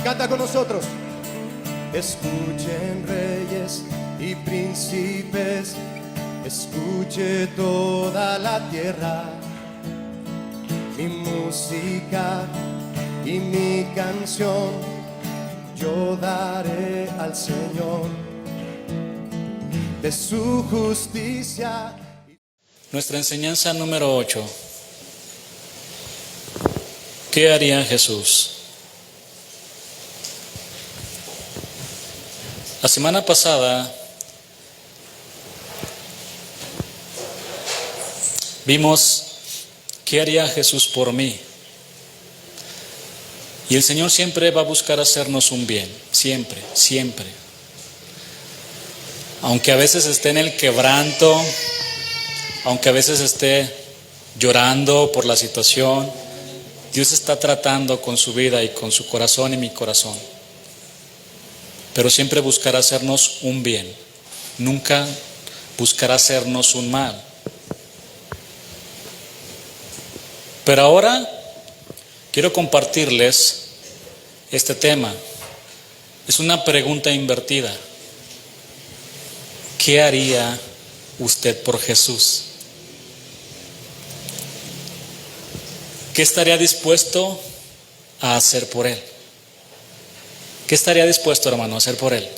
Canta con nosotros. Escuchen reyes y príncipes, escuche toda la tierra, mi música y mi canción yo daré al Señor, de su justicia. Nuestra enseñanza número 8. ¿Qué haría Jesús? La semana pasada vimos qué haría Jesús por mí. Y el Señor siempre va a buscar hacernos un bien, siempre, siempre. Aunque a veces esté en el quebranto, aunque a veces esté llorando por la situación, Dios está tratando con su vida y con su corazón y mi corazón. Pero siempre buscará hacernos un bien, nunca buscará hacernos un mal. Pero ahora quiero compartirles este tema. Es una pregunta invertida. ¿Qué haría usted por Jesús? ¿Qué estaría dispuesto a hacer por Él? ¿Qué estaría dispuesto, hermano, a hacer por Él?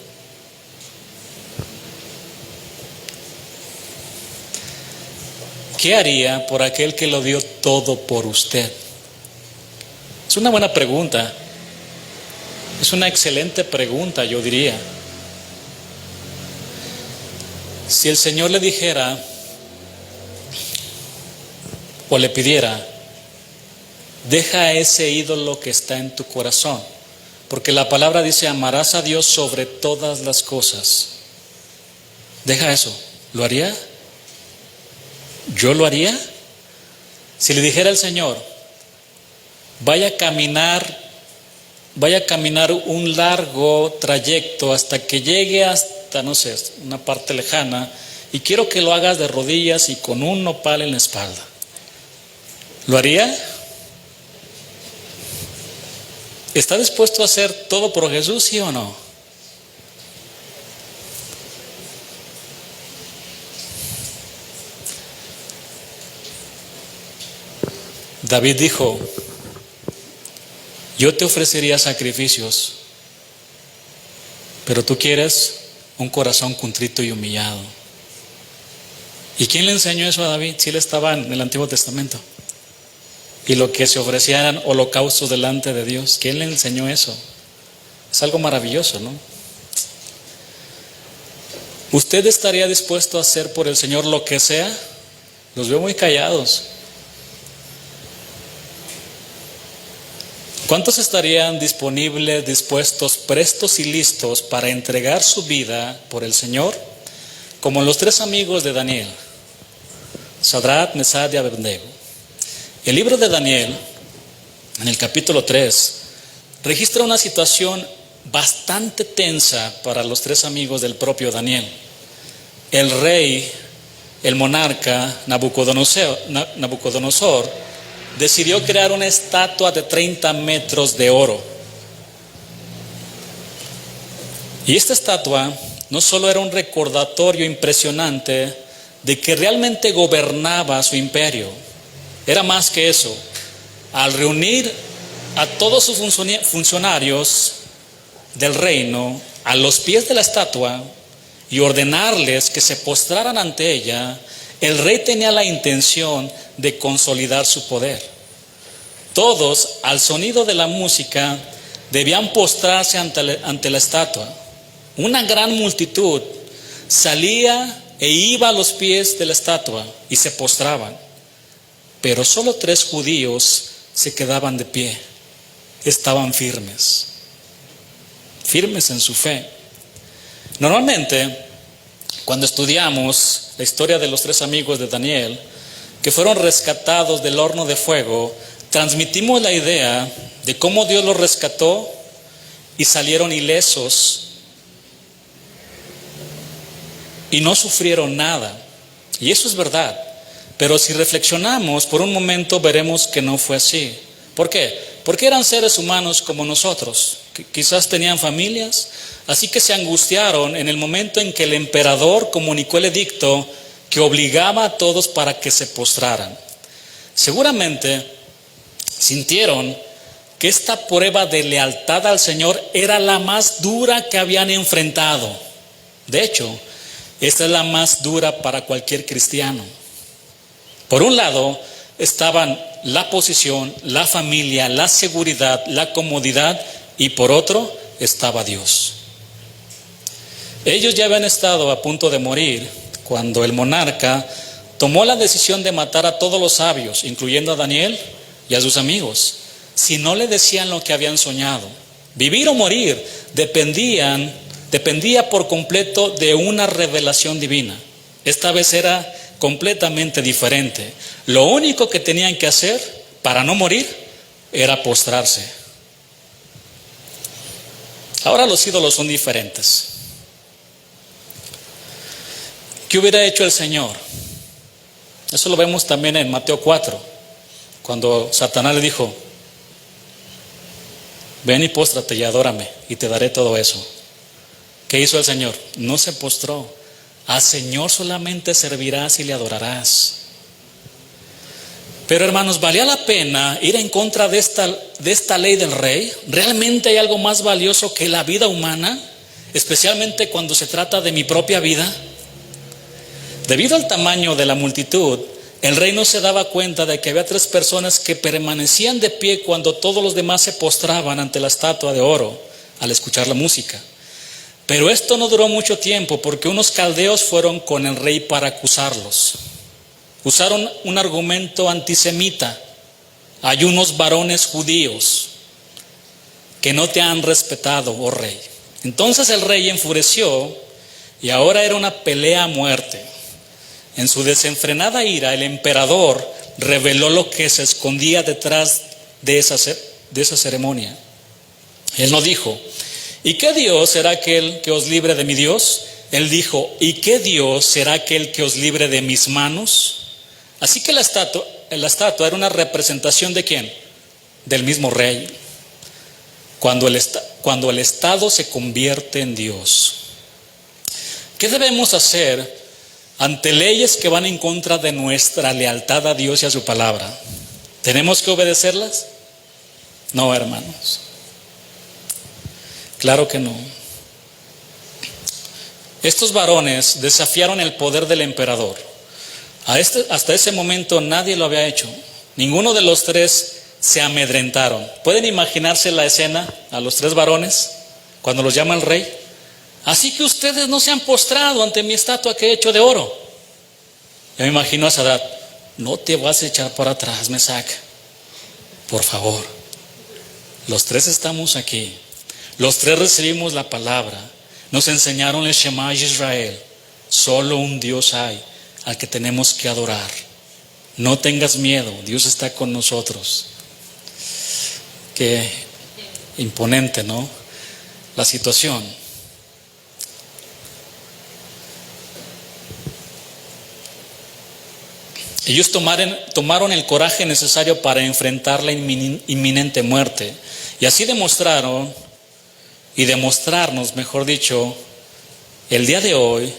¿Qué haría por aquel que lo dio todo por usted? Es una buena pregunta. Es una excelente pregunta, yo diría. Si el Señor le dijera o le pidiera, deja ese ídolo que está en tu corazón, porque la palabra dice, amarás a Dios sobre todas las cosas. Deja eso. ¿Lo haría? ¿Yo lo haría? Si le dijera al Señor, vaya a caminar un largo trayecto hasta que llegue hasta, no sé, una parte lejana, y quiero que lo hagas de rodillas y con un nopal en la espalda. ¿Lo haría? ¿Está dispuesto a hacer todo por Jesús, sí o no? David dijo, yo te ofrecería sacrificios, pero tú quieres un corazón contrito y humillado. ¿Y quién le enseñó eso a David? Si él estaba en el Antiguo Testamento. Y lo que se ofrecía eran holocaustos delante de Dios. ¿Quién le enseñó eso? Es algo maravilloso, ¿no? ¿Usted estaría dispuesto a hacer por el Señor lo que sea? Los veo muy callados. ¿Cuántos estarían disponibles, dispuestos, prestos y listos para entregar su vida por el Señor? Como los 3 amigos de Daniel, Sadrach, Mesach y Abednego. El libro de Daniel, en el capítulo 3, registra una situación bastante tensa para los 3 amigos del propio Daniel. El rey, el monarca Nabucodonosor, decidió crear una estatua de 30 metros de oro. Y esta estatua no solo era un recordatorio impresionante de que realmente gobernaba su imperio, era más que eso. Al reunir a todos sus funcionarios del reino a los pies de la estatua y ordenarles que se postraran ante ella, el rey tenía la intención de consolidar su poder. Todos, al sonido de la música, debían postrarse ante la estatua. Una gran multitud salía e iba a los pies de la estatua y se postraban. Pero solo 3 judíos se quedaban de pie. Estaban firmes en su fe. Normalmente, cuando estudiamos la historia de los 3 amigos de Daniel, que fueron rescatados del horno de fuego, transmitimos la idea de cómo Dios los rescató y salieron ilesos y no sufrieron nada. Y eso es verdad. Pero si reflexionamos por un momento, veremos que no fue así. ¿Por qué? Porque eran seres humanos como nosotros. quizás tenían familias, así que se angustiaron en el momento en que el emperador comunicó el edicto que obligaba a todos para que se postraran. Seguramente sintieron que esta prueba de lealtad al Señor era la más dura que habían enfrentado. De hecho, esta es la más dura para cualquier cristiano. Por un lado, estaban la posición, la familia, la seguridad, la comodidad, y por otro estaba Dios. Ellos ya habían estado a punto de morir cuando el monarca tomó la decisión de matar a todos los sabios, incluyendo a Daniel y a sus amigos, si no le decían lo que habían soñado. Vivir o morir dependía por completo de una revelación divina. Esta vez era completamente diferente. Lo único que tenían que hacer para no morir era postrarse. Ahora los ídolos son diferentes. ¿Qué hubiera hecho el Señor? Eso lo vemos también en Mateo 4, cuando Satanás le dijo: ven y póstrate y adórame y te daré todo eso. ¿Qué hizo el Señor? No se postró. Al Señor solamente servirás y le adorarás. Pero hermanos, ¿valía la pena ir en contra de esta ley del rey? ¿Realmente hay algo más valioso que la vida humana? Especialmente cuando se trata de mi propia vida. Debido al tamaño de la multitud, el rey no se daba cuenta de que había 3 personas que permanecían de pie cuando todos los demás se postraban ante la estatua de oro al escuchar la música. Pero esto no duró mucho tiempo, porque unos caldeos fueron con el rey para acusarlos. Usaron un argumento antisemita: hay unos varones judíos que no te han respetado, oh rey. Entonces el rey enfureció y ahora era una pelea a muerte. En su desenfrenada ira, el emperador reveló lo que se escondía detrás de esa ceremonia. Él no dijo: ¿y qué Dios será aquel que os libre de mi Dios? Él dijo: ¿y qué Dios será aquel que os libre de mis manos? Así que la estatua era una representación ¿de quién? Del mismo rey. Cuando el Estado se convierte en Dios. ¿Qué debemos hacer ante leyes que van en contra de nuestra lealtad a Dios y a su palabra? ¿Tenemos que obedecerlas? No, hermanos. Claro que no. Estos varones desafiaron el poder del emperador. Hasta ese momento nadie lo había hecho. Ninguno de los 3 se amedrentaron. ¿Pueden imaginarse la escena a los 3 varones cuando los llama el rey? Así que ustedes no se han postrado ante mi estatua que he hecho de oro. Yo me imagino a Sadrach: no te vas a echar para atrás, Mesac. Por favor. Los 3 estamos aquí. Los 3 recibimos la palabra. Nos enseñaron el Shema Israel. Solo un Dios hay al que tenemos que adorar. No tengas miedo, Dios está con nosotros. Qué imponente, ¿no? La situación. Ellos tomaron el coraje necesario para enfrentar la inminente muerte. Y así demostraron, y demostrarnos, mejor dicho, el día de hoy,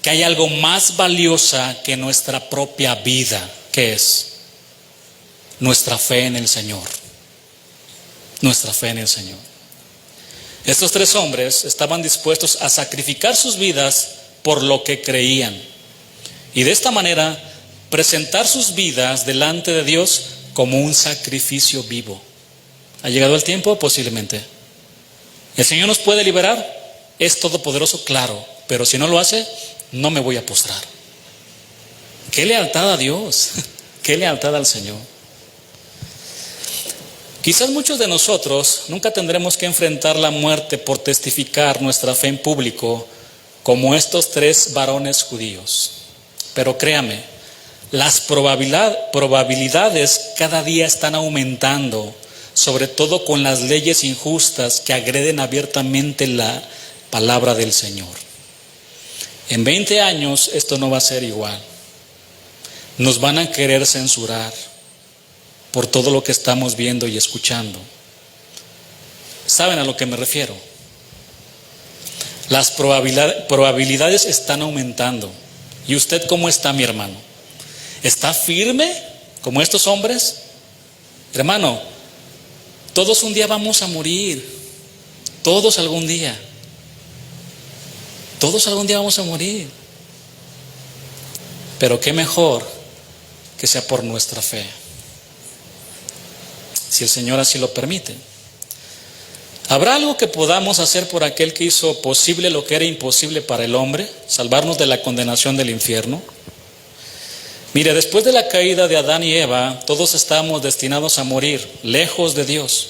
que hay algo más valiosa que nuestra propia vida. ¿Qué es? Nuestra fe en el Señor. Nuestra fe en el Señor. Estos 3 hombres estaban dispuestos a sacrificar sus vidas por lo que creían. Y de esta manera presentar sus vidas delante de Dios como un sacrificio vivo. ¿Ha llegado el tiempo? Posiblemente. ¿El Señor nos puede liberar? Es todopoderoso, claro. Pero si no lo hace, no me voy a postrar. ¡Qué lealtad a Dios! ¡Qué lealtad al Señor! Quizás muchos de nosotros nunca tendremos que enfrentar la muerte por testificar nuestra fe en público como estos 3 varones judíos. Pero créame, las probabilidades cada día están aumentando, sobre todo con las leyes injustas que agreden abiertamente la palabra del Señor. En 20 años esto no va a ser igual. Nos van a querer censurar por todo lo que estamos viendo y escuchando. ¿Saben a lo que me refiero? Las probabilidades están aumentando. ¿Y usted cómo está, mi hermano? ¿Está firme como estos hombres? Hermano, todos un día vamos a morir. Todos algún día. Todos algún día vamos a morir. Pero qué mejor que sea por nuestra fe, si el Señor así lo permite. ¿Habrá algo que podamos hacer por aquel que hizo posible lo que era imposible para el hombre? Salvarnos de la condenación del infierno. Mire, después de la caída de Adán y Eva, todos estábamos destinados a morir, lejos de Dios.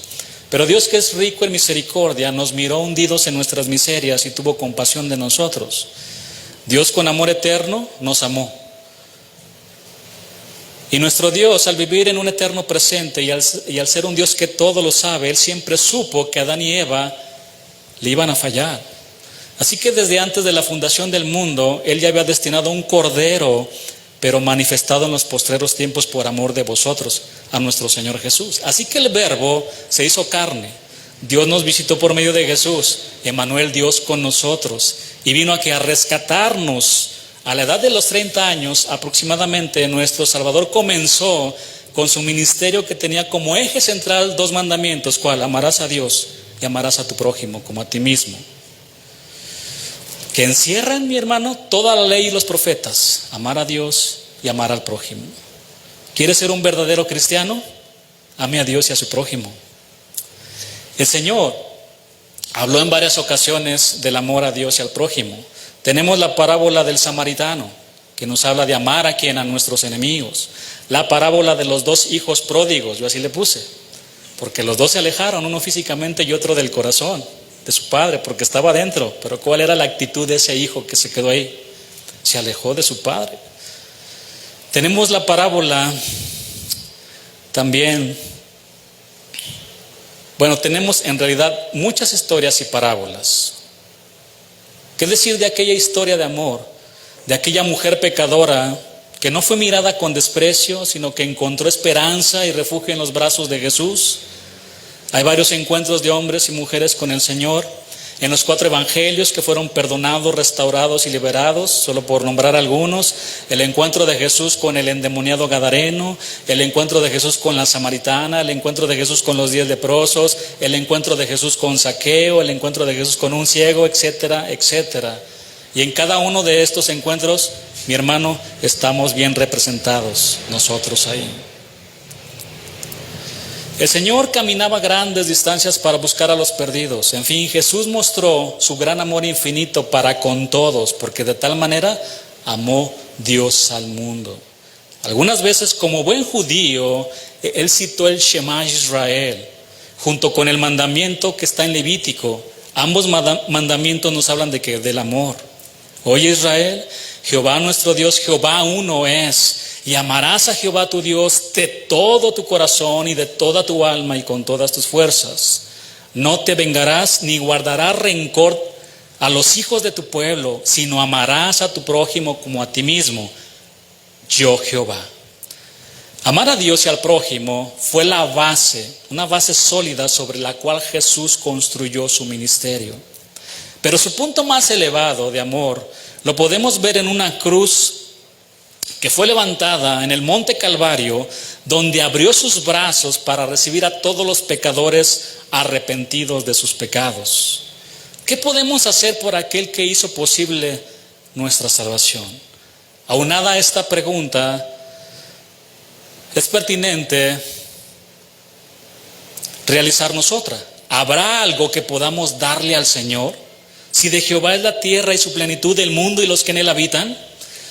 Pero Dios, que es rico en misericordia, nos miró hundidos en nuestras miserias y tuvo compasión de nosotros. Dios, con amor eterno, nos amó. Y nuestro Dios, al vivir en un eterno presente y al ser un Dios que todo lo sabe, Él siempre supo que Adán y Eva le iban a fallar. Así que desde antes de la fundación del mundo, Él ya había destinado un cordero, pero manifestado en los postreros tiempos por amor de vosotros, a nuestro Señor Jesús. Así que el Verbo se hizo carne. Dios nos visitó por medio de Jesús, Emmanuel, Dios con nosotros, y vino a rescatarnos. A la edad de los 30 años aproximadamente, nuestro Salvador comenzó con su ministerio que tenía como eje central 2 mandamientos. ¿Cuál? Amarás a Dios y amarás a tu prójimo como a ti mismo. Que encierran, mi hermano, toda la ley y los profetas. Amar a Dios y amar al prójimo. ¿Quieres ser un verdadero cristiano? Ame a Dios y a su prójimo. El Señor habló en varias ocasiones del amor a Dios y al prójimo. Tenemos la parábola del samaritano, que nos habla de amar a quien, a nuestros enemigos. La parábola de los 2 hijos pródigos, yo así le puse, porque los 2 se alejaron, uno físicamente y otro del corazón, de su padre, porque estaba adentro. Pero ¿cuál era la actitud de ese hijo que se quedó ahí? Se alejó de su padre. Tenemos la parábola también, tenemos en realidad muchas historias y parábolas. ¿Qué decir de aquella historia de amor, de aquella mujer pecadora que no fue mirada con desprecio, sino que encontró esperanza y refugio en los brazos de Jesús? Hay varios encuentros de hombres y mujeres con el Señor en los 4 evangelios que fueron perdonados, restaurados y liberados, solo por nombrar algunos. El encuentro de Jesús con el endemoniado gadareno, el encuentro de Jesús con la samaritana, el encuentro de Jesús con los 10 leprosos, el encuentro de Jesús con Zaqueo, el encuentro de Jesús con un ciego, etcétera, etcétera. Y en cada uno de estos encuentros, mi hermano, estamos bien representados nosotros ahí. El Señor caminaba grandes distancias para buscar a los perdidos. En fin, Jesús mostró su gran amor infinito para con todos, porque de tal manera amó Dios al mundo. Algunas veces, como buen judío, Él citó el Shema Israel, junto con el mandamiento que está en Levítico. Ambos mandamientos nos hablan de que del amor. Oye Israel, Jehová nuestro Dios, Jehová uno es. Y amarás a Jehová tu Dios de todo tu corazón y de toda tu alma y con todas tus fuerzas. No te vengarás ni guardarás rencor a los hijos de tu pueblo, sino amarás a tu prójimo como a ti mismo. Yo Jehová. Amar a Dios y al prójimo fue la base, una base sólida sobre la cual Jesús construyó su ministerio. Pero su punto más elevado de amor lo podemos ver en una cruz que fue levantada en el monte Calvario, donde abrió sus brazos para recibir a todos los pecadores arrepentidos de sus pecados. ¿Qué podemos hacer por aquel que hizo posible nuestra salvación? Aunada a esta pregunta, es pertinente realizarnos otra. ¿Habrá algo que podamos darle al Señor? Si de Jehová es la tierra y su plenitud, el mundo y los que en él habitan.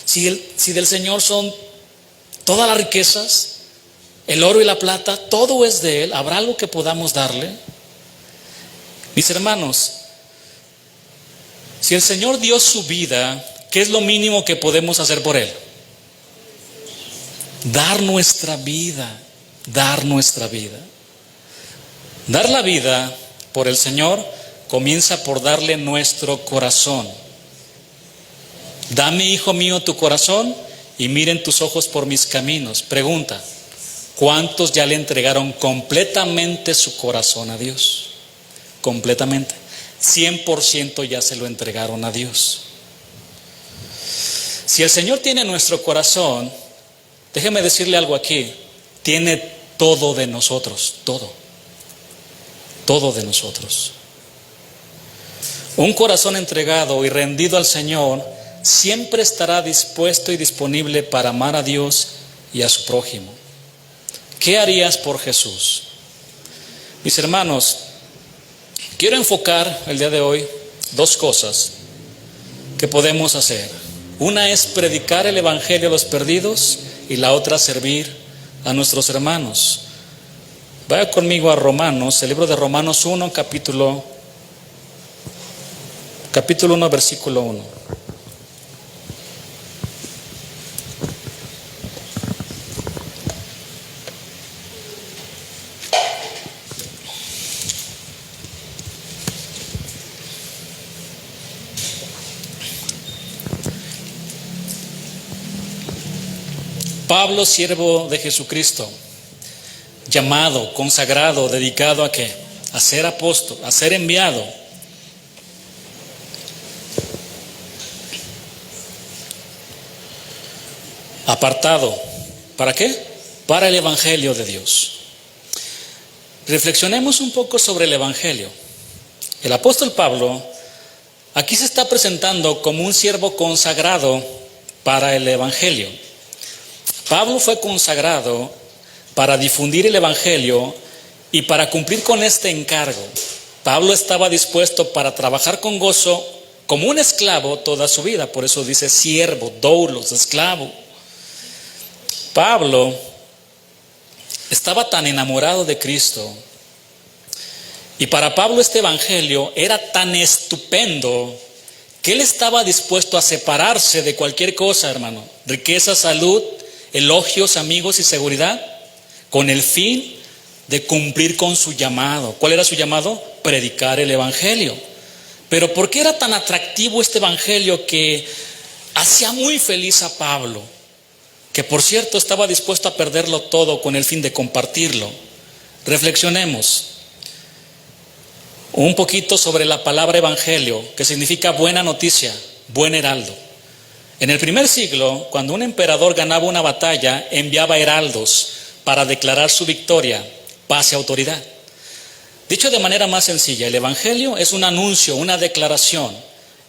Si del Señor son todas las riquezas, el oro y la plata, todo es de Él, ¿habrá algo que podamos darle? Mis hermanos, si el Señor dio su vida, ¿qué es lo mínimo que podemos hacer por Él? Dar nuestra vida, dar nuestra vida. Dar la vida por el Señor comienza por darle nuestro corazón. Dame, hijo mío, tu corazón y miren tus ojos por mis caminos. Pregunta, ¿cuántos ya le entregaron completamente su corazón a Dios? completamente. 100% ya se lo entregaron a Dios. Si el Señor tiene nuestro corazón, déjeme decirle algo aquí, tiene todo de nosotros, todo de nosotros. Un corazón entregado y rendido al Señor siempre estará dispuesto y disponible para amar a Dios y a su prójimo. ¿Qué harías por Jesús? Mis hermanos, quiero enfocar el día de hoy dos cosas que podemos hacer. Una es predicar el evangelio a los perdidos y la otra servir a nuestros hermanos. Vaya conmigo a Romanos, el libro de Romanos 1, capítulo 1, versículo 1. Pablo, siervo de Jesucristo, llamado, consagrado, dedicado ¿a qué? A ser apóstol, a ser enviado. Apartado, ¿para qué? Para el evangelio de Dios. Reflexionemos un poco sobre el evangelio. El apóstol Pablo aquí se está presentando como un siervo consagrado para el evangelio. Pablo fue consagrado para difundir el evangelio y para cumplir con este encargo. Pablo estaba dispuesto para trabajar con gozo como un esclavo toda su vida. Por eso dice siervo, doulos, esclavo. Pablo estaba tan enamorado de Cristo, y para Pablo este evangelio era tan estupendo que él estaba dispuesto a separarse de cualquier cosa, hermano, riqueza, salud, elogios, amigos y seguridad, con el fin de cumplir con su llamado. ¿Cuál era su llamado? Predicar el evangelio. Pero ¿por qué era tan atractivo este evangelio que hacía muy feliz a Pablo? Que por cierto estaba dispuesto a perderlo todo con el fin de compartirlo. Reflexionemos un poquito sobre la palabra evangelio, que significa buena noticia, buen heraldo. En el primer siglo, cuando un emperador ganaba una batalla, enviaba heraldos para declarar su victoria, paz y autoridad. Dicho de manera más sencilla, el evangelio es un anuncio, una declaración.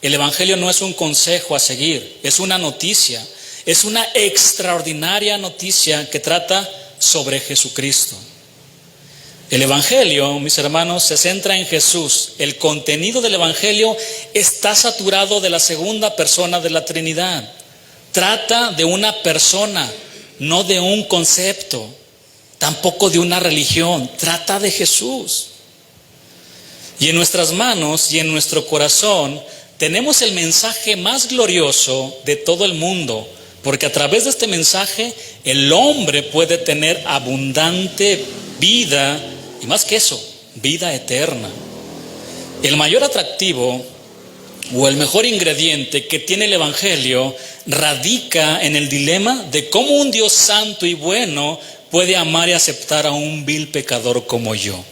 El evangelio no es un consejo a seguir, es una noticia. Es una extraordinaria noticia que trata sobre Jesucristo. El evangelio, mis hermanos, se centra en Jesús. El contenido del evangelio está saturado de la segunda persona de la Trinidad. Trata de una persona, no de un concepto, tampoco de una religión. Trata de Jesús. Y en nuestras manos y en nuestro corazón tenemos el mensaje más glorioso de todo el mundo. Porque a través de este mensaje el hombre puede tener abundante vida y más que eso, vida eterna. El mayor atractivo o el mejor ingrediente que tiene el evangelio radica en el dilema de cómo un Dios santo y bueno puede amar y aceptar a un vil pecador como yo.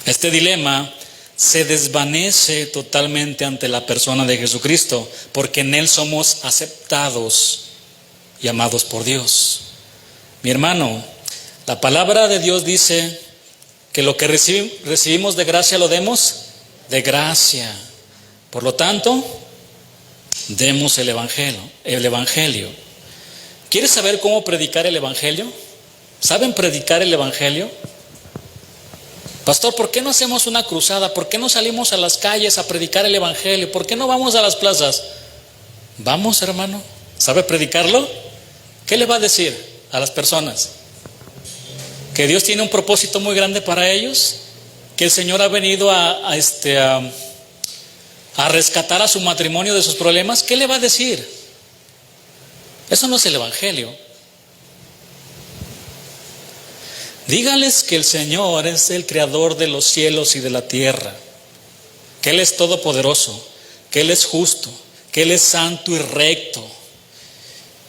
Este dilema se desvanece totalmente ante la persona de Jesucristo, porque en Él somos aceptados y amados por Dios. Mi hermano, la palabra de Dios dice que lo que recibimos de gracia lo demos de gracia. Por lo tanto, demos el evangelio. ¿Quieres saber cómo predicar el evangelio? ¿Saben predicar el evangelio? Pastor, ¿por qué no hacemos una cruzada? ¿Por qué no salimos a las calles a predicar el evangelio? ¿Por qué no vamos a las plazas? Vamos, hermano. ¿Sabe predicarlo? ¿Qué le va a decir a las personas? Que Dios tiene un propósito muy grande para ellos, que el Señor ha venido a rescatar a su matrimonio de sus problemas. ¿Qué le va a decir? Eso no es el evangelio. Díganles que el Señor es el creador de los cielos y de la tierra, que Él es todopoderoso, que Él es justo, que Él es santo y recto,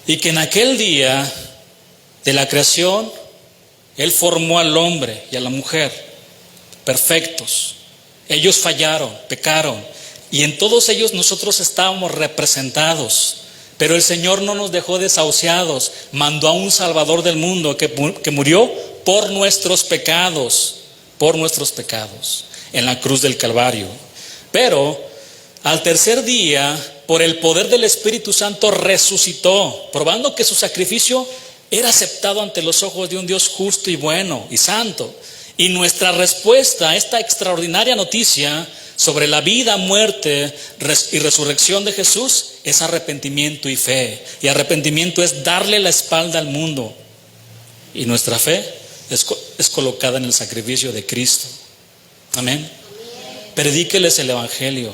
y que en aquel día de la creación Él formó al hombre y a la mujer perfectos. Ellos fallaron, pecaron, y en todos ellos nosotros estábamos representados. Pero el Señor no nos dejó desahuciados, mandó a un Salvador del mundo que murió por nuestros pecados, en la cruz del Calvario. Pero al tercer día, por el poder del Espíritu Santo, resucitó, probando que su sacrificio era aceptado ante los ojos de un Dios justo y bueno y santo. Y nuestra respuesta a esta extraordinaria noticia sobre la vida, muerte y resurrección de Jesús es arrepentimiento y fe. Y arrepentimiento es darle la espalda al mundo. Y nuestra fe es colocada en el sacrificio de Cristo. Amén. Predíqueles el Evangelio.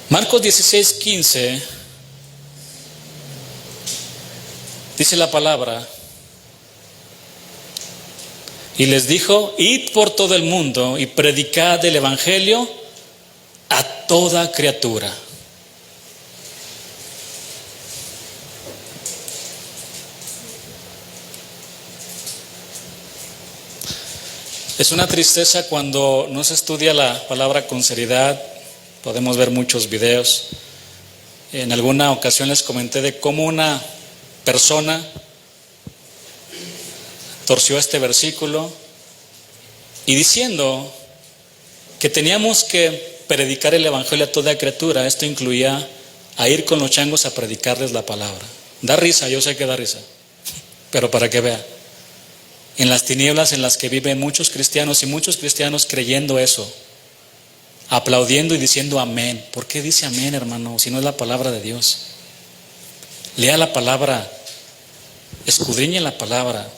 Marcos 16:15 dice la palabra: y les dijo, id por todo el mundo y predicad el Evangelio a toda criatura. Es una tristeza cuando no se estudia la palabra con seriedad. Podemos ver muchos videos. En alguna ocasión les comenté de cómo una persona torció este versículo y diciendo que teníamos que predicar el Evangelio a toda criatura. Esto incluía a ir con los changos a predicarles la palabra. Da risa, yo sé que da risa, pero para que vea, en las tinieblas en las que viven muchos cristianos, y muchos cristianos creyendo eso, aplaudiendo y diciendo amén. ¿Por qué dice amén, hermano, si no es la palabra de Dios? Lea la palabra, escudriñe la palabra.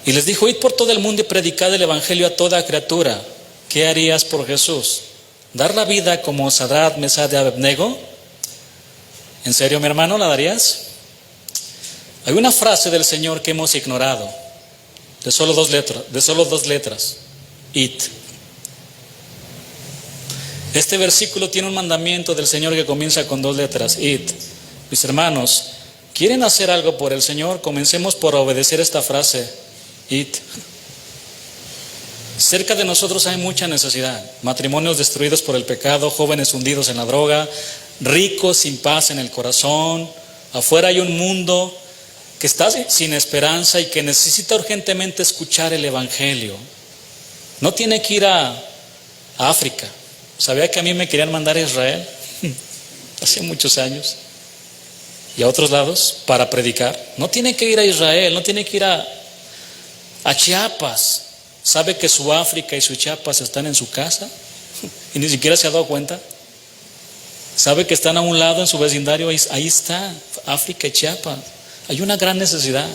Y les dijo, id por todo el mundo y predicad el Evangelio a toda criatura. ¿Qué harías por Jesús? ¿Dar la vida como Sadrach, Mesach y Abednego? ¿En serio, mi hermano, la darías? Hay una frase del Señor que hemos ignorado, de solo dos letras, id. Este versículo tiene un mandamiento del Señor que comienza con 2 letras, id. Mis hermanos, ¿quieren hacer algo por el Señor? Comencemos por obedecer esta frase, id. Cerca de nosotros hay mucha necesidad, matrimonios destruidos por el pecado, jóvenes hundidos en la droga, ricos sin paz en el corazón. Afuera hay un mundo que está sin esperanza y que necesita urgentemente escuchar el Evangelio. No tiene que ir a África. ¿Sabía que a mí me querían mandar a Israel hace muchos años y a otros lados para predicar? No tiene que ir a Israel, no tiene que ir a Chiapas. ¿Sabe que su África y su Chiapas están en su casa y ni siquiera se ha dado cuenta? ¿Sabe que están a un lado en su vecindario? Ahí está África y Chiapas. Hay una gran necesidad.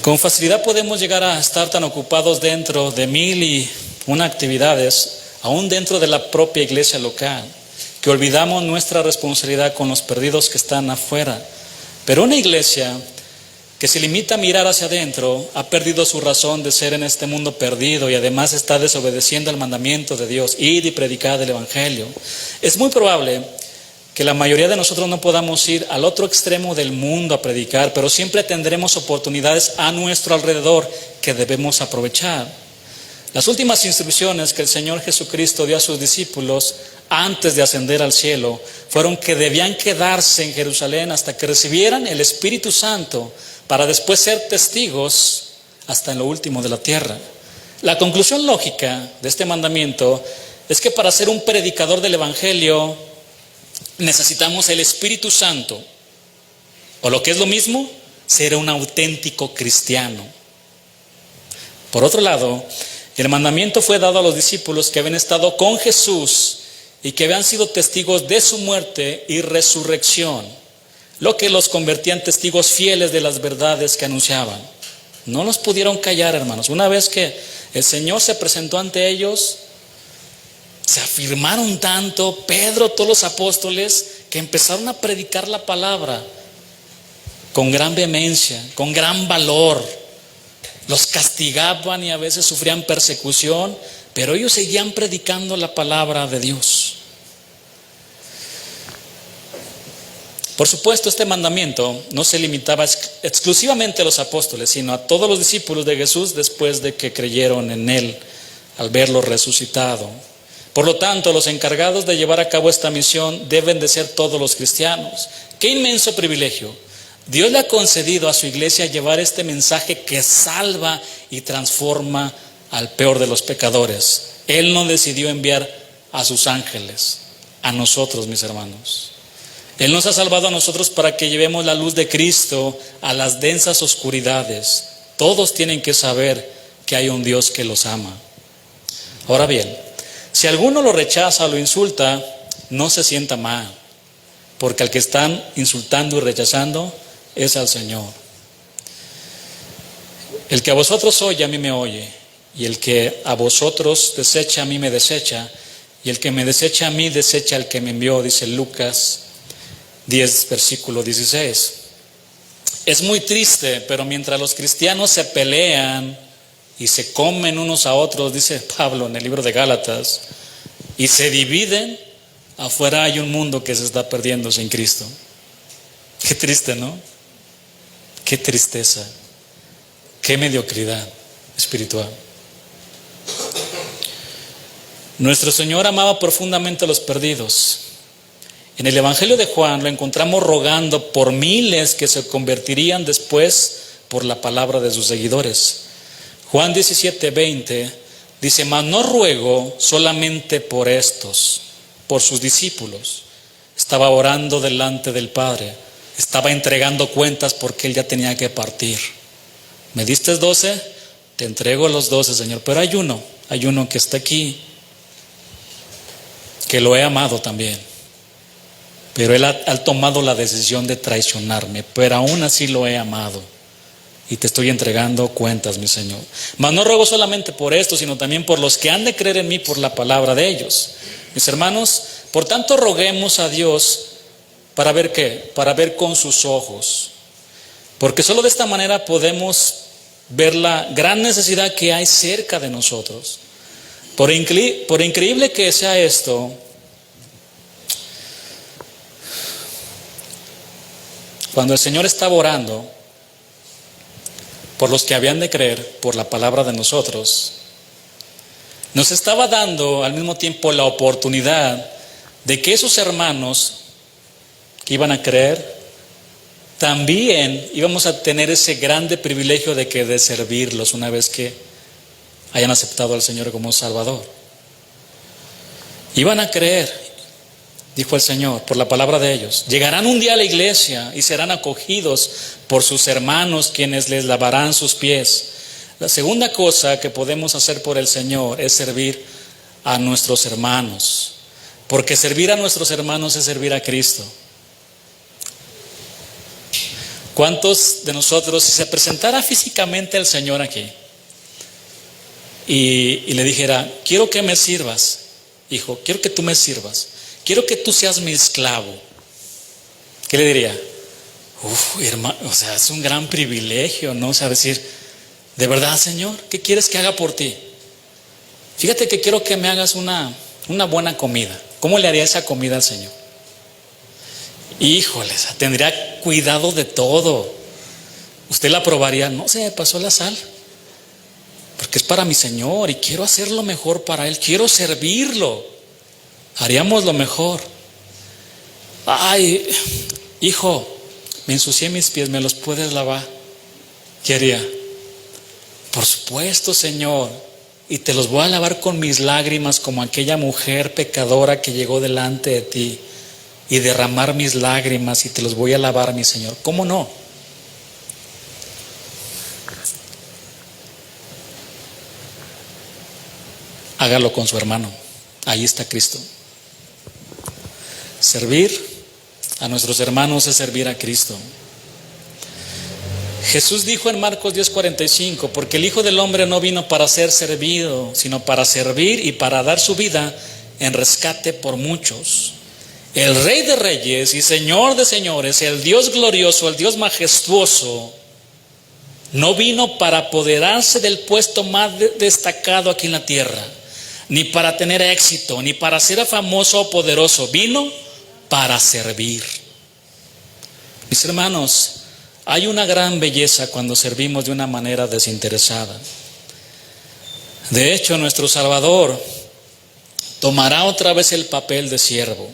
Con facilidad podemos llegar a estar tan ocupados dentro de 1001 actividades, aún dentro de la propia iglesia local, que olvidamos nuestra responsabilidad con los perdidos que están afuera. Pero una iglesia que se limita a mirar hacia adentro ha perdido su razón de ser en este mundo perdido y además está desobedeciendo el mandamiento de Dios, id y predicad el Evangelio. Es muy probable que la mayoría de nosotros no podamos ir al otro extremo del mundo a predicar, pero siempre tendremos oportunidades a nuestro alrededor que debemos aprovechar. Las últimas instrucciones que el Señor Jesucristo dio a sus discípulos antes de ascender al cielo fueron que debían quedarse en Jerusalén hasta que recibieran el Espíritu Santo para después ser testigos hasta en lo último de la tierra. La conclusión lógica de este mandamiento es que para ser un predicador del Evangelio necesitamos el Espíritu Santo, o lo que es lo mismo, ser un auténtico cristiano. Por otro lado, el mandamiento fue dado a los discípulos que habían estado con Jesús y que habían sido testigos de su muerte y resurrección, lo que los convertía en testigos fieles de las verdades que anunciaban. No los pudieron callar, hermanos. Una vez que el Señor se presentó ante ellos, se afirmaron tanto, Pedro, todos los apóstoles, que empezaron a predicar la palabra con gran vehemencia, con gran valor. Los castigaban y a veces sufrían persecución, pero ellos seguían predicando la palabra de Dios. Por supuesto, este mandamiento no se limitaba exclusivamente a los apóstoles, sino a todos los discípulos de Jesús después de que creyeron en Él al verlo resucitado. Por lo tanto, los encargados de llevar a cabo esta misión deben de ser todos los cristianos. ¡Qué inmenso privilegio! Dios le ha concedido a su iglesia llevar este mensaje que salva y transforma al peor de los pecadores. Él no decidió enviar a sus ángeles, a nosotros, mis hermanos. Él nos ha salvado a nosotros para que llevemos la luz de Cristo a las densas oscuridades. Todos tienen que saber que hay un Dios que los ama. Ahora bien, si alguno lo rechaza o lo insulta, no se sienta mal, porque al que están insultando y rechazando es al Señor. El que a vosotros oye, a mí me oye, y el que a vosotros desecha, a mí me desecha, y el que me desecha a mí, desecha al que me envió, dice Lucas 10, versículo 16. Es muy triste, pero mientras los cristianos se pelean y se comen unos a otros, dice Pablo en el libro de Gálatas, y se dividen, afuera hay un mundo que se está perdiendo sin Cristo. Qué triste, ¿no? Qué tristeza, qué mediocridad espiritual. Nuestro Señor amaba profundamente a los perdidos. En el Evangelio de Juan lo encontramos rogando por miles que se convertirían después por la palabra de sus seguidores. Juan 17:20 dice: mas no ruego solamente por estos, por sus discípulos. Estaba orando delante del Padre, estaba entregando cuentas porque Él ya tenía que partir. ¿Me diste 12? Te entrego los 12, Señor, pero hay uno que está aquí, que lo he amado también. Pero Él ha tomado la decisión de traicionarme, pero aún así lo he amado. Y te estoy entregando cuentas, mi Señor. Mas no ruego solamente por esto, sino también por los que han de creer en mí por la palabra de ellos. Mis hermanos, por tanto roguemos a Dios para ver ¿qué? Para ver con sus ojos. Porque solo de esta manera podemos ver la gran necesidad que hay cerca de nosotros. Por increíble que sea esto, cuando el Señor estaba orando por los que habían de creer por la palabra de nosotros, nos estaba dando al mismo tiempo la oportunidad de que esos hermanos que iban a creer, también íbamos a tener ese grande privilegio de servirlos una vez que hayan aceptado al Señor como Salvador. Iban a creer, dijo el Señor, por la palabra de ellos. Llegarán un día a la iglesia y serán acogidos por sus hermanos, quienes les lavarán sus pies. La segunda cosa que podemos hacer por el Señor es servir a nuestros hermanos, porque servir a nuestros hermanos es servir a Cristo. ¿Cuántos de nosotros, si se presentara físicamente el Señor aquí y le dijera: quiero que me sirvas, hijo, quiero que tú me sirvas, quiero que tú seas mi esclavo, ¿qué le diría? Hermano, o sea, es un gran privilegio, ¿no? O sea, decir, ¿de verdad, Señor? ¿Qué quieres que haga por ti? Fíjate que quiero que me hagas una buena comida. ¿Cómo le haría esa comida al Señor? Híjoles, tendría cuidado de todo. Usted la probaría, no se me pasó la sal, porque es para mi Señor y quiero hacer lo mejor para Él, quiero servirlo. Haríamos lo mejor. Ay, hijo, me ensucié mis pies, ¿me los puedes lavar? ¿Qué haría? Por supuesto, Señor, y te los voy a lavar con mis lágrimas, como aquella mujer pecadora que llegó delante de ti, y derramar mis lágrimas y te los voy a lavar, mi Señor. ¿Cómo no? Hágalo con su hermano. Ahí está Cristo. Servir a nuestros hermanos es servir a Cristo. Jesús dijo en Marcos 10:45: porque el Hijo del Hombre no vino para ser servido, sino para servir y para dar su vida en rescate por muchos. El Rey de Reyes y Señor de Señores, el Dios glorioso, el Dios majestuoso, no vino para apoderarse del puesto más destacado aquí en la tierra, ni para tener éxito, ni para ser famoso o poderoso. Vino para servir. Mis hermanos, hay una gran belleza cuando servimos de una manera desinteresada. De hecho, nuestro Salvador tomará otra vez el papel de siervo.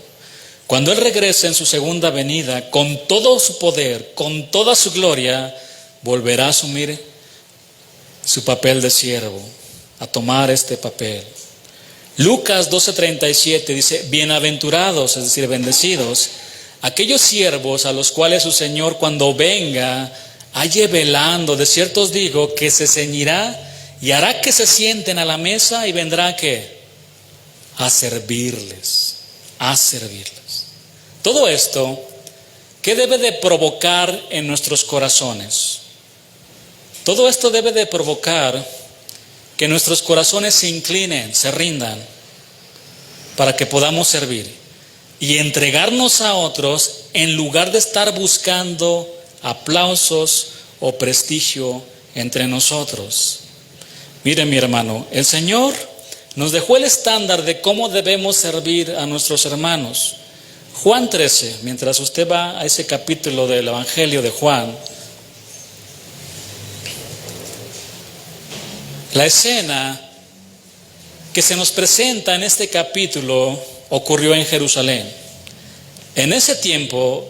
Cuando Él regrese en su segunda venida, con todo su poder, con toda su gloria, volverá a asumir su papel de siervo, a tomar este papel. Lucas 12:37 dice, bienaventurados, es decir, bendecidos, aquellos siervos a los cuales su Señor cuando venga halle velando. De cierto os digo que se ceñirá y hará que se sienten a la mesa y vendrá ¿qué? A servirles, a servirles. Todo esto, ¿qué debe de provocar en nuestros corazones? Todo esto debe de provocar que nuestros corazones se inclinen, se rindan, para que podamos servir y entregarnos a otros en lugar de estar buscando aplausos o prestigio entre nosotros. Mire, mi hermano, el Señor nos dejó el estándar de cómo debemos servir a nuestros hermanos. Juan 13, mientras usted va a ese capítulo del Evangelio de Juan, la escena que se nos presenta en este capítulo ocurrió en Jerusalén. En ese tiempo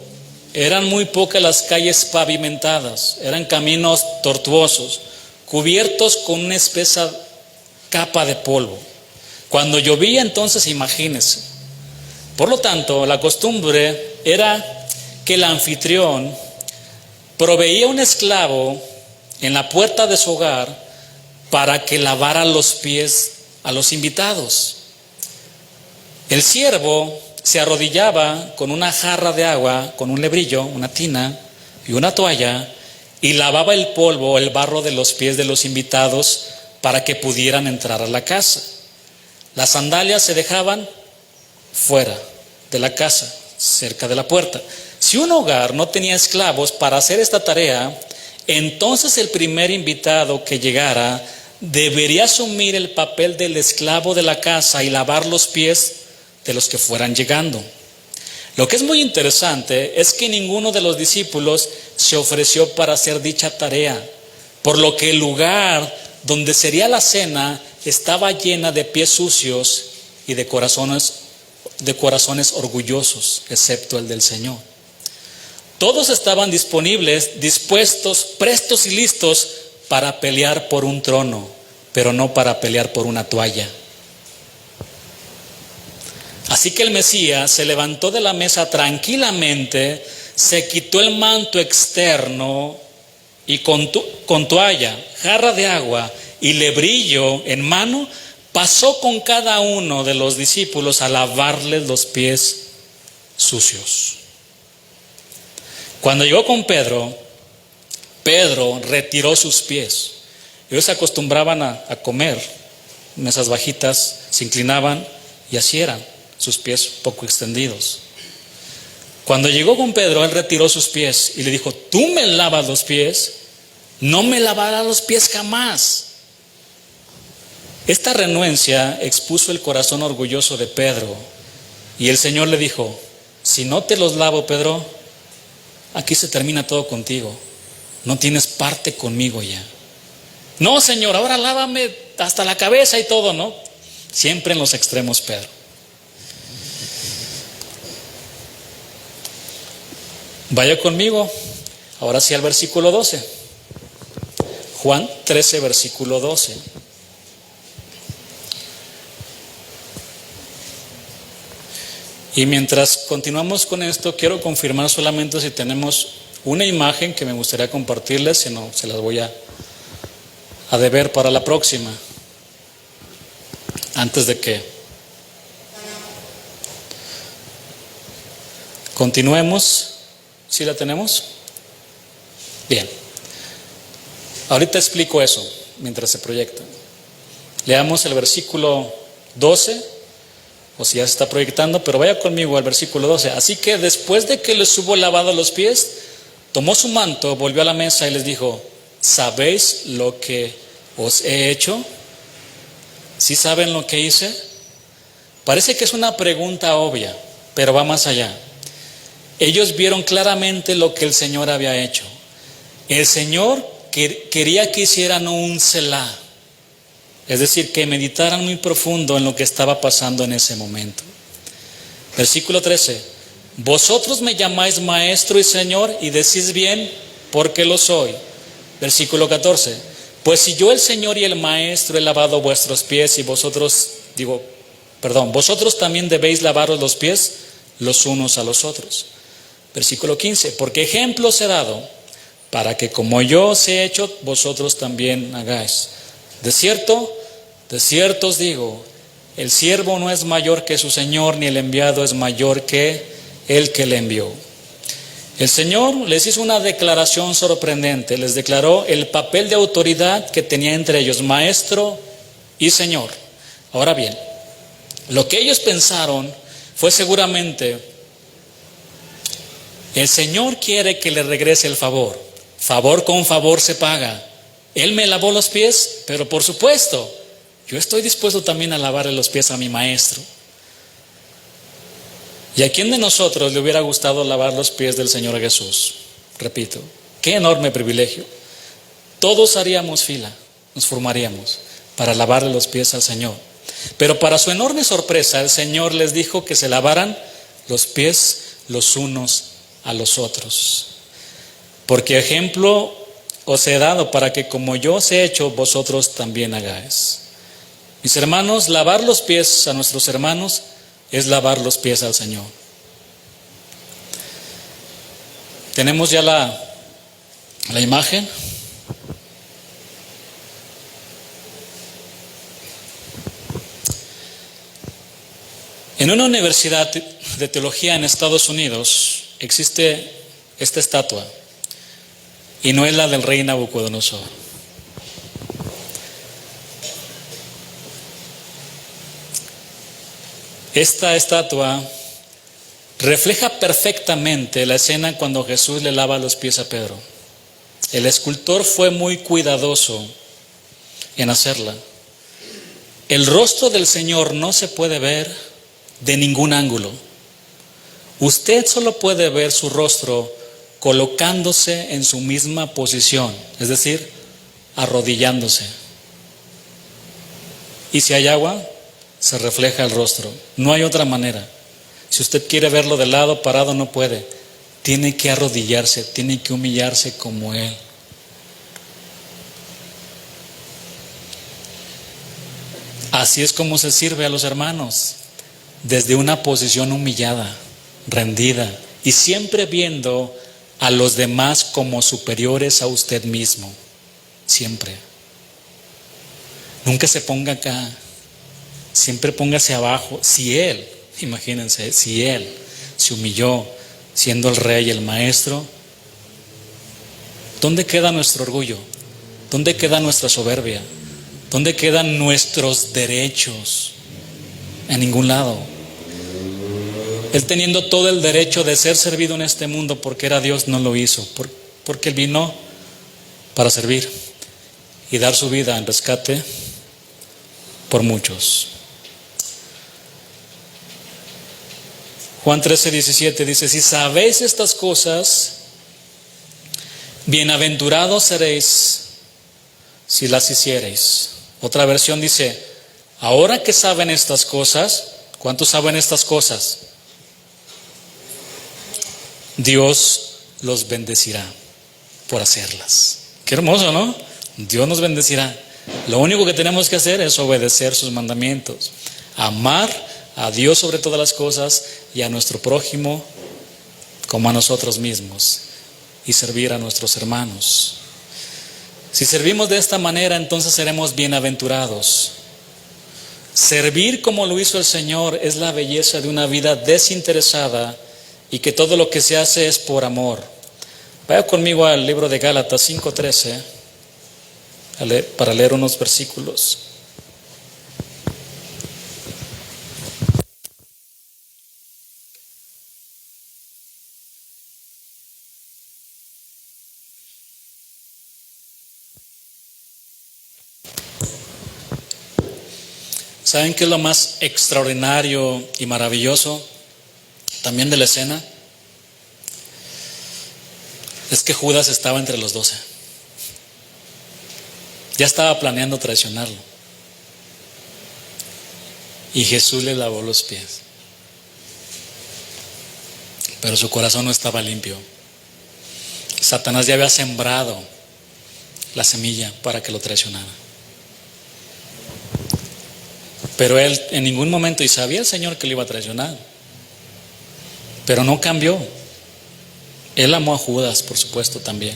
eran muy pocas las calles pavimentadas, eran caminos tortuosos, cubiertos con una espesa capa de polvo. Cuando llovía entonces, imagínense. Por lo tanto, la costumbre era que el anfitrión proveía un esclavo en la puerta de su hogar para que lavara los pies a los invitados. El siervo se arrodillaba con una jarra de agua, con un lebrillo, una tina y una toalla, y lavaba el polvo, el barro de los pies de los invitados para que pudieran entrar a la casa. Las sandalias se dejaban fuera de la casa, cerca de la puerta. Si un hogar no tenía esclavos para hacer esta tarea, entonces el primer invitado que llegara debería asumir el papel del esclavo de la casa y lavar los pies de los que fueran llegando. Lo que es muy interesante es que ninguno de los discípulos se ofreció para hacer dicha tarea, por lo que el lugar donde sería la cena estaba llena de pies sucios y de corazones orgullosos, excepto el del Señor. Todos estaban disponibles, dispuestos, prestos y listos para pelear por un trono, pero no para pelear por una toalla. Así que el Mesías se levantó de la mesa tranquilamente, se quitó el manto externo y con toalla, jarra de agua y lebrillo en mano, pasó con cada uno de los discípulos a lavarles los pies sucios. Cuando llegó con Pedro, Pedro retiró sus pies. Ellos se acostumbraban a comer en esas bajitas, se inclinaban y así eran sus pies poco extendidos. Cuando llegó con Pedro, él retiró sus pies y le dijo: tú me lavas los pies, no me lavarás los pies jamás. Esta renuencia expuso el corazón orgulloso de Pedro, y el Señor le dijo: si no te los lavo, Pedro, aquí se termina todo contigo, no tienes parte conmigo ya. No, Señor, ahora lávame hasta la cabeza y todo, ¿no? Siempre en los extremos, Pedro. Vaya conmigo, ahora sí al versículo 12. Juan 13, versículo 12. Y mientras continuamos con esto, quiero confirmar solamente si tenemos una imagen que me gustaría compartirles, si no, se las voy a deber para la próxima, antes de que continuemos. ¿Sí la tenemos? Bien. Ahorita explico eso mientras se proyecta. Leamos el versículo 12, o si ya se está proyectando, pero vaya conmigo al versículo 12. Así que después de que les hubo lavado los pies, tomó su manto, volvió a la mesa y les dijo: ¿sabéis lo que os he hecho? ¿Sí saben lo que hice? Parece que es una pregunta obvia, pero va más allá. Ellos vieron claramente lo que el Señor había hecho. El Señor quería que hicieran un Selah, es decir, que meditaran muy profundo en lo que estaba pasando en ese momento. Versículo 13: vosotros me llamáis maestro y Señor y decís bien, porque lo soy. Versículo 14: pues si yo el Señor y el maestro he lavado vuestros pies y vosotros también debéis lavaros los pies los unos a los otros. Versículo 15: porque ejemplo os he dado, para que como yo os he hecho, vosotros también hagáis. De cierto os digo, el siervo no es mayor que su Señor, ni el enviado es mayor que el que le envió. El Señor les hizo una declaración sorprendente, les declaró el papel de autoridad que tenía entre ellos, maestro y Señor. Ahora bien, lo que ellos pensaron fue seguramente: el Señor quiere que le regrese el favor. Favor con favor se paga. Él me lavó los pies, pero por supuesto, yo estoy dispuesto también a lavarle los pies a mi maestro. ¿Y a quién de nosotros le hubiera gustado lavar los pies del Señor Jesús? Repito, qué enorme privilegio. Todos haríamos fila, nos formaríamos para lavarle los pies al Señor. Pero para su enorme sorpresa, el Señor les dijo que se lavaran los pies los unos a los otros. Porque ejemplo os he dado, para que como yo os he hecho, vosotros también hagáis. Mis hermanos, lavar los pies a nuestros hermanos es lavar los pies al Señor. Tenemos ya la imagen. En una universidad de teología en Estados Unidos existe esta estatua, y no es la del rey Nabucodonosor. Esta estatua refleja perfectamente la escena cuando Jesús le lava los pies a Pedro. El escultor fue muy cuidadoso en hacerla. El rostro del Señor no se puede ver de ningún ángulo. Usted solo puede ver su rostro colocándose en su misma posición, es decir, arrodillándose. Y si hay agua, se refleja el rostro. No hay otra manera. Si usted quiere verlo de lado, parado, no puede. Tiene que arrodillarse, tiene que humillarse como Él. Así es como se sirve a los hermanos, desde una posición humillada, rendida, y siempre viendo a los demás como superiores a usted mismo. Siempre. Nunca se ponga acá. Siempre póngase abajo. Si Él, imagínense, si Él se humilló siendo el rey y el maestro, ¿dónde queda nuestro orgullo? ¿Dónde queda nuestra soberbia? ¿Dónde quedan nuestros derechos? En ningún lado. Él, teniendo todo el derecho de ser servido en este mundo porque era Dios, no lo hizo, porque Él vino para servir y dar su vida en rescate por muchos. Juan 13:17 dice: si sabéis estas cosas, bienaventurados seréis si las hiciereis. Otra versión dice: ahora que saben estas cosas, ¿cuántos saben estas cosas? Dios los bendecirá por hacerlas. Qué hermoso, ¿no? Dios nos bendecirá. Lo único que tenemos que hacer es obedecer sus mandamientos, amar a Dios sobre todas las cosas y a nuestro prójimo como a nosotros mismos, y servir a nuestros hermanos. Si servimos de esta manera, entonces seremos bienaventurados. Servir como lo hizo el Señor es la belleza de una vida desinteresada y que todo lo que se hace es por amor. Vaya conmigo al libro de Gálatas 5:13 para leer unos versículos. ¿Saben qué es lo más extraordinario y maravilloso también de la escena? Es que Judas estaba entre los 12. Ya estaba planeando traicionarlo. Y Jesús le lavó los pies. Pero su corazón no estaba limpio. Satanás ya había sembrado la semilla para que lo traicionara. Pero él en ningún momento, y sabía el Señor que lo iba a traicionar, pero no cambió. Él amó a Judas, por supuesto, también.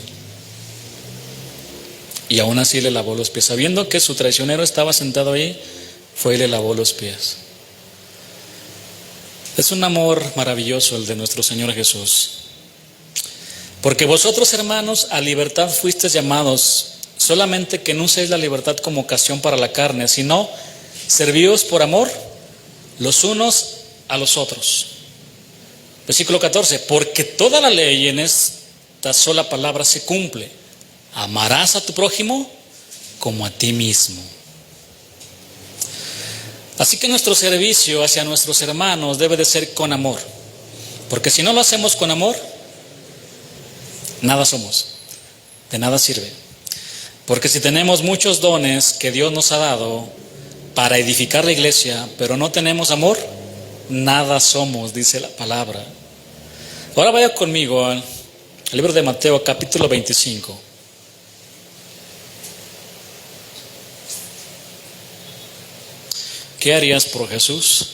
Y aún así le lavó los pies. Sabiendo que su traicionero estaba sentado ahí, fue y le lavó los pies. Es un amor maravilloso el de nuestro Señor Jesús. Porque vosotros, hermanos, a libertad fuisteis llamados, solamente que no uséis la libertad como ocasión para la carne, sino servíos por amor los unos a los otros. Versículo 14, porque toda la ley en esta sola palabra se cumple: amarás a tu prójimo como a ti mismo. Así que nuestro servicio hacia nuestros hermanos debe de ser con amor, porque si no lo hacemos con amor, nada somos, de nada sirve. Porque si tenemos muchos dones que Dios nos ha dado para edificar la iglesia, pero no tenemos amor, nada somos, dice la palabra. Ahora vaya conmigo al libro de Mateo, capítulo 25. ¿Qué harías por Jesús?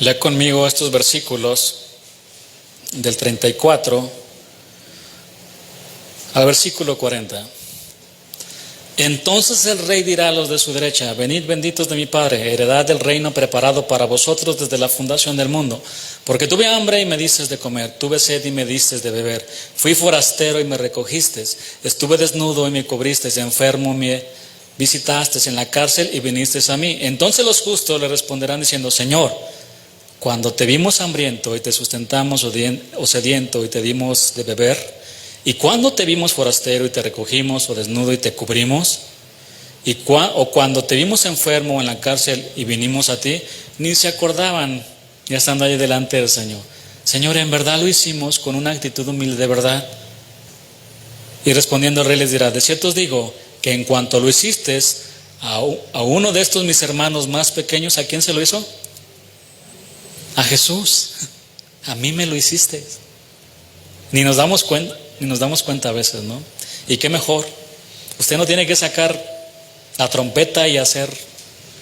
Lea conmigo estos versículos del 34 al versículo 40. Entonces el rey dirá a los de su derecha: venid benditos de mi Padre, heredad del reino preparado para vosotros desde la fundación del mundo. Porque tuve hambre y me disteis de comer, tuve sed y me disteis de beber, fui forastero y me recogisteis, estuve desnudo y me cubristeis, enfermo me visitasteis, en la cárcel y vinisteis a mí. Entonces los justos le responderán diciendo: Señor, cuando te vimos hambriento y te sustentamos, o sediento y te dimos de beber, y cuando te vimos forastero y te recogimos, o desnudo y te cubrimos, o cuando te vimos enfermo en la cárcel y vinimos a ti. Ni se acordaban, ya estando allí delante del Señor. Señor, en verdad lo hicimos con una actitud humilde de verdad. Y respondiendo el rey les dirá: de cierto os digo que en cuanto lo hiciste a uno de estos mis hermanos más pequeños, ¿a quién se lo hizo? A Jesús. A mí me lo hiciste. Ni nos damos cuenta a veces, ¿no? Y qué mejor. Usted no tiene que sacar la trompeta y hacer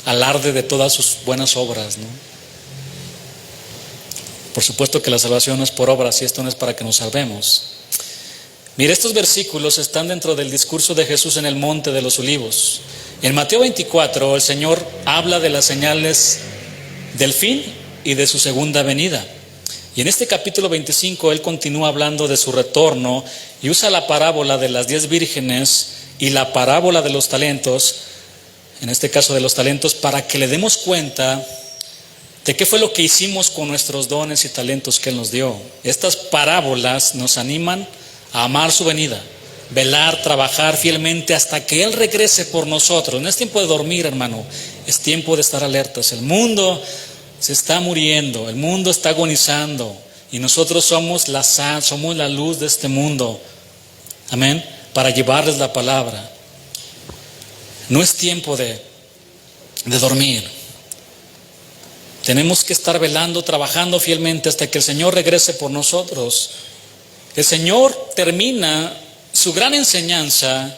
alarde de todas sus buenas obras, ¿no? Por supuesto que la salvación no es por obras, y esto no es para que nos salvemos. Mire, estos versículos están dentro del discurso de Jesús en el Monte de los Olivos. En Mateo 24 el Señor habla de las señales del fin y de su segunda venida. Y en este capítulo 25 Él continúa hablando de su retorno y usa la parábola de las 10 vírgenes y la parábola de los talentos, en este caso de los talentos, para que le demos cuenta de qué fue lo que hicimos con nuestros dones y talentos que Él nos dio. Estas parábolas nos animan a amar su venida, velar, trabajar fielmente hasta que Él regrese por nosotros. No es tiempo de dormir, hermano, es tiempo de estar alertas. El mundo se está muriendo, el mundo está agonizando, y nosotros somos la sal, somos la luz de este mundo. Amén, para llevarles la palabra. No es tiempo de dormir. Tenemos que estar velando, trabajando fielmente hasta que el Señor regrese por nosotros. El Señor termina su gran enseñanza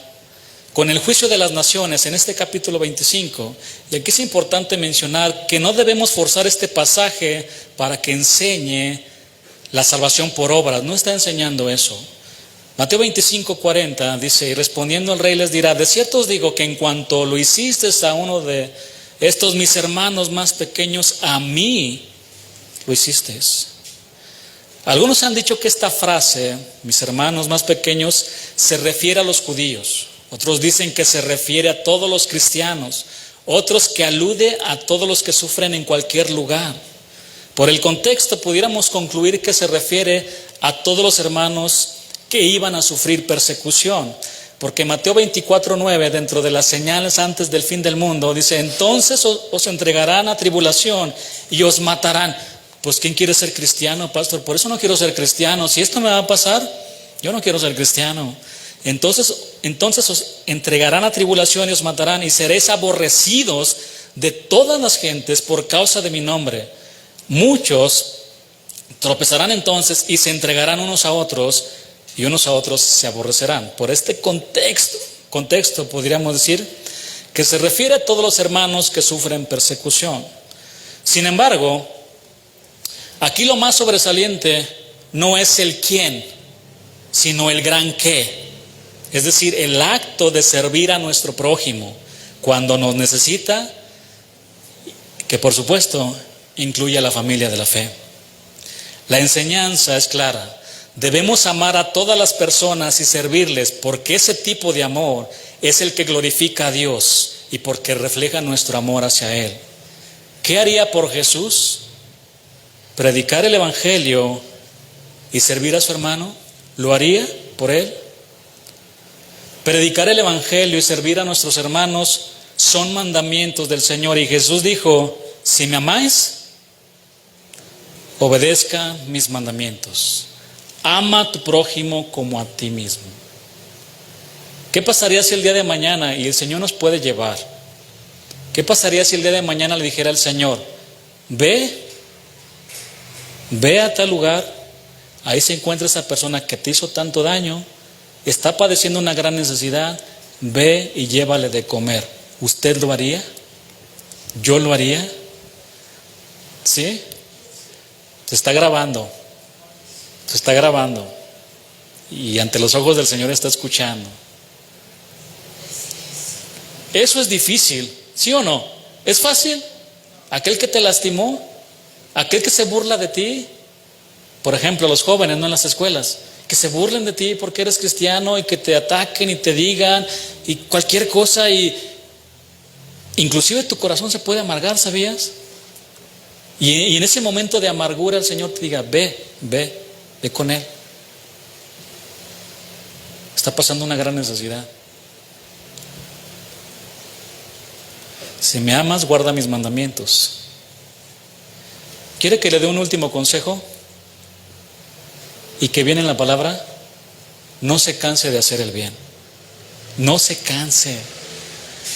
con el juicio de las naciones en este capítulo 25. Y aquí es importante mencionar que no debemos forzar este pasaje para que enseñe la salvación por obras. No está enseñando eso. Mateo 25:40 dice: y respondiendo el rey les dirá: de cierto os digo que en cuanto lo hiciste a uno de estos mis hermanos más pequeños, a mí lo hiciste. Algunos han dicho que esta frase, mis hermanos más pequeños, se refiere a los judíos. Otros dicen que se refiere a todos los cristianos. Otros que alude a todos los que sufren en cualquier lugar. Por el contexto pudiéramos concluir que se refiere a todos los hermanos que iban a sufrir persecución. Porque Mateo 24:9, dentro de las señales antes del fin del mundo, dice: entonces os entregarán a tribulación y os matarán. Pues ¿quién quiere ser cristiano, pastor? Por eso no quiero ser cristiano. Si esto me va a pasar, yo no quiero ser cristiano. Entonces os entregarán a tribulación y os matarán, y seréis aborrecidos de todas las gentes por causa de mi nombre. Muchos tropezarán entonces y se entregarán unos a otros, y unos a otros se aborrecerán. Por este contexto podríamos decir que se refiere a todos los hermanos que sufren persecución. Sin embargo, aquí lo más sobresaliente no es el quién, sino el gran qué. Es decir, el acto de servir a nuestro prójimo cuando nos necesita, que por supuesto incluye a la familia de la fe. La enseñanza es clara: debemos amar a todas las personas y servirles, porque ese tipo de amor es el que glorifica a Dios y porque refleja nuestro amor hacia Él. ¿Qué haría por Jesús? ¿Predicar el evangelio y servir a su hermano? ¿Lo haría por Él? Predicar el evangelio y servir a nuestros hermanos son mandamientos del Señor, y Jesús dijo: si me amáis, obedezca mis mandamientos. Ama a tu prójimo como a ti mismo. ¿Qué pasaría si el día de mañana, y el Señor nos puede llevar, qué pasaría si el día de mañana le dijera al Señor: ve a tal lugar, ahí se encuentra esa persona que te hizo tanto daño, está padeciendo una gran necesidad, ve y llévale de comer? ¿Usted lo haría? ¿Yo lo haría? ¿Sí? Se está grabando. Y ante los ojos del Señor está escuchando. Eso es difícil, ¿sí o no? ¿Es fácil? Aquel que te lastimó, aquel que se burla de ti, por ejemplo, los jóvenes, no en las escuelas, que se burlen de ti porque eres cristiano y que te ataquen y te digan y cualquier cosa, y inclusive tu corazón se puede amargar, ¿sabías? Y en ese momento de amargura el Señor te diga: ve con Él. Está pasando una gran necesidad. Si me amas, guarda mis mandamientos. ¿Quiere que le dé un último consejo? Y que viene en la palabra: no se canse de hacer el bien. No se canse.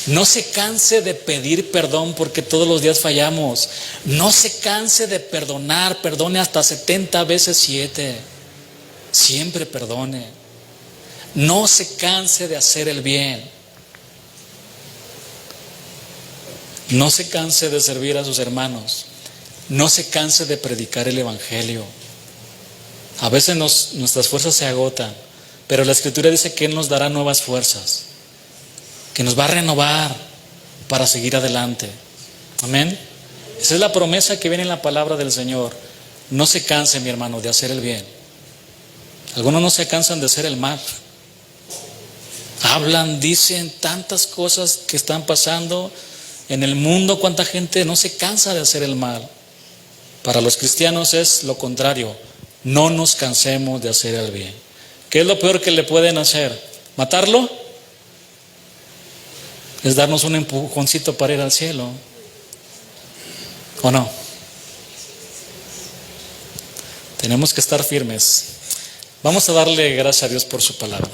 No se canse de pedir perdón, porque todos los días fallamos. No se canse de perdonar. Perdone hasta 70 veces 7. Siempre perdone. No se canse de hacer el bien. No se canse de servir a sus hermanos. No se canse de predicar el evangelio. A veces nuestras fuerzas se agotan, pero la Escritura dice que Él nos dará nuevas fuerzas, que nos va a renovar para seguir adelante. Amén. Esa es la promesa que viene en la palabra del Señor. No se canse, mi hermano, de hacer el bien. Algunos no se cansan de hacer el mal. Hablan, dicen tantas cosas que están pasando en el mundo. Cuánta gente no se cansa de hacer el mal. Para los cristianos es lo contrario: no nos cansemos de hacer el bien. ¿Qué es lo peor que le pueden hacer? ¿Matarlo? Es darnos un empujoncito para ir al cielo, ¿o no? Tenemos que estar firmes. Vamos a darle gracias a Dios por su palabra.